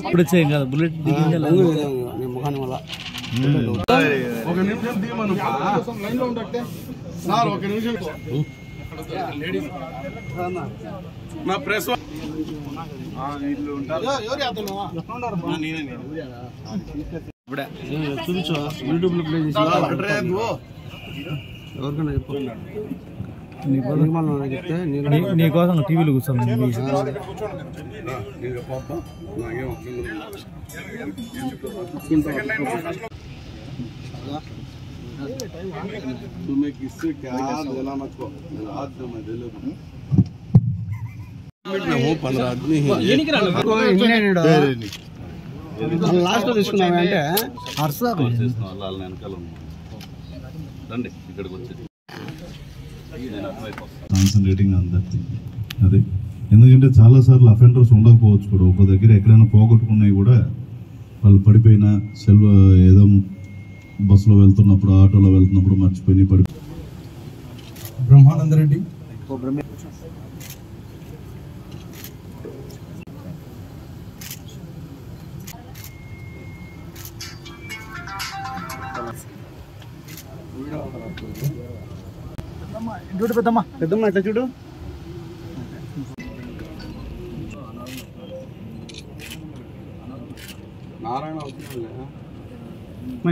ఇప్పుడు వచ్చేయం కదా బుల్లెట్ ముఖాన్ని వల్ల ఒక నిమిషం తీయమను లైన్ లో ఉంటే సార్ ఒక నిమిషం నా ప్రెస్ వీళ్ళు ఉంటారు ఎవరు అతను చూపించు యూట్యూబ్ లో ప్లే చేసి ఎవరికైనా చెప్పు చెప్తే నీ కోసం టీవీలో కూర్చోండి तुम्हें किससे क्या देना मत को रात में दे लो में वो 15 आदमी है లాస్ట్ తీసుకున్నామే అంటే హర్ష లాల్ వెనకాల రండి ఇక్కడికి వచ్చేది కాన్సంట్రేటింగ్ ఆన్ దట్ థింగ్ అదే ఎందుకంటే చాలా సార్లు అఫెండర్స్ ఉండకపోవచ్చు కూడా ఒక దగ్గర ఎక్కడైనా పోగొట్టుకున్నాయి కూడా వాళ్ళు పడిపోయిన సెల్ ఏదో బస్సులో వెళ్తున్నప్పుడు ఆటోలో వెళ్తున్నప్పుడు మర్చిపోయి పడి బ్రహ్మానంద రెడ్డి చూడు పెద్దమ్మ ఇట్లా చూడు నారాయణ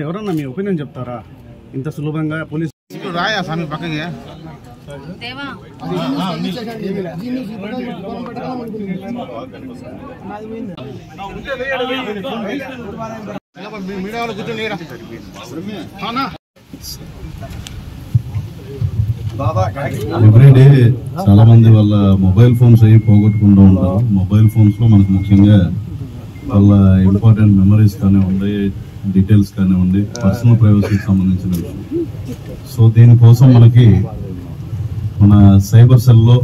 ఎవరన్నా మీ ఒపీనియన్ చెప్తారా ఇంత సులభంగా పోలీసు రాయా స్వామి పక్కకి మీడియా వాళ్ళు కూర్చొని ఎవ్రీడే చాలా మంది వాళ్ళ మొబైల్ ఫోన్స్ అవి పోగొట్టుకుంటూ ఉంటారు. మొబైల్ ఫోన్స్ లో మనకు ముఖ్యంగా వాళ్ళ ఇంపార్టెంట్ మెమరీస్ కానివ్వండి, డీటెయిల్స్ కానివ్వండి, పర్సనల్ ప్రైవసీకి సంబంధించిన విషయం. సో దీనికోసం మనకి మన సైబర్ సెల్లో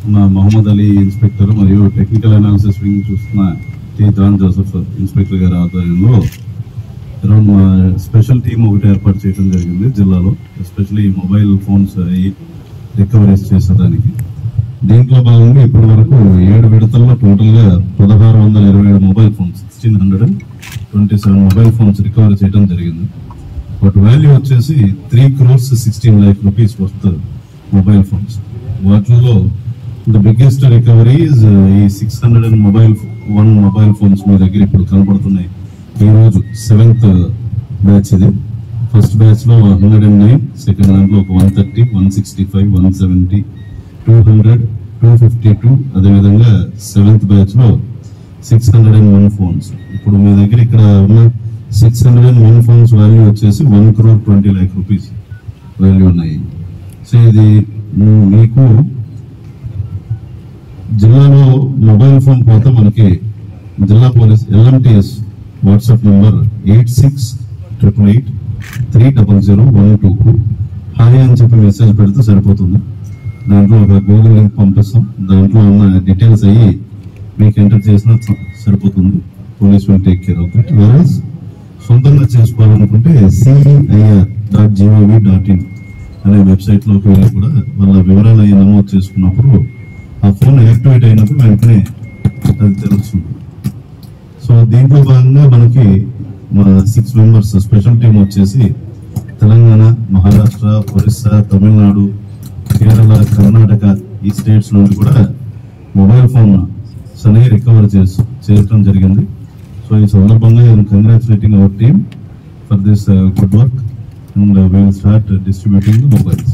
ఉన్న మహమ్మద్ అలీ ఇన్స్పెక్టర్ మరియు టెక్నికల్ అనాలిసిస్ వింగ్ చూస్తున్న టి జాన్ జోసెఫ్ ఇన్స్పెక్టర్ గారి ఆధ్వర్యంలో అరౌండ్ స్పెషల్ టీమ్ ఒకటి ఏర్పాటు చేయడం జరిగింది జిల్లాలో, ఎస్పెషల్లీ మొబైల్ ఫోన్స్ రికవరీస్ చేసేదానికి. దీంట్లో భాగంగా ఇప్పటి వరకు 7 విడతల్లో టోటల్ గా 1627 mobile phones 1627 mobile phones recovery చేయడం జరిగింది. వాటి వాల్యూ వచ్చేసి 3,16 lakh rupees worth mobile phones. వాటిల్లో ద బిగ్గెస్ట్ రికవరీ ఈ 601 మొబైల్ ఫోన్స్ మీ దగ్గర ఇప్పుడు కనపడుతున్నాయి. ఈ రోజు 7th బ్యాచ్ ఇది. ఫస్ట్ బ్యాచ్ లో 109, సెకండ్ దాంట్లో ఒక 130, 165, 170, 200, 252, అదేవిధంగా 7th బ్యాచ్ లో 601 ఫోన్స్. ఇప్పుడు మీ దగ్గర ఇక్కడ ఉన్న 601 ఫోన్స్ వాల్యూ వచ్చేసి 1,20 lakh rupees వాల్యూ ఉన్నాయి. సో ఇది మీకు జిల్లాలో మొబైల్ ఫోన్ పోతే మనకి జిల్లా police LMTS WhatsApp number 8688830012 hi అని చెప్పి మెసేజ్ పెడితే సరిపోతుంది. దాంట్లో ఒక గూగుల్ లింక్ పంపిస్తాం. దాంట్లో ఉన్న డీటెయిల్స్ అయ్యి మీకు ఎంటర్ చేసినా సరిపోతుంది. Police will take care of that. వెరస్ సొంతంగా చేసుకోవాలనుకుంటే CIR.gov.in అనే వెబ్సైట్ లోకి వెళ్ళి కూడా వాళ్ళ వివరాలు అయ్యి నమోదు చేసుకున్నప్పుడు ఆ ఫోన్ యాక్టివేట్ అయినప్పుడు వెంటనే అది తెలుస్తుంది. సో దీంట్లో భాగంగా మనకి మన 6 మెంబర్స్ స్పెషల్ టీం వచ్చేసి తెలంగాణ, మహారాష్ట్ర, ఒరిస్సా, తమిళనాడు, కేరళ, కర్ణాటక ఈ స్టేట్స్ నుండి కూడా మొబైల్ ఫోన్ అనేవి రికవర్ చేయడం జరిగింది. సో ఈ సందర్భంగా congratulating our team for this good work and we will start distributing the mobiles.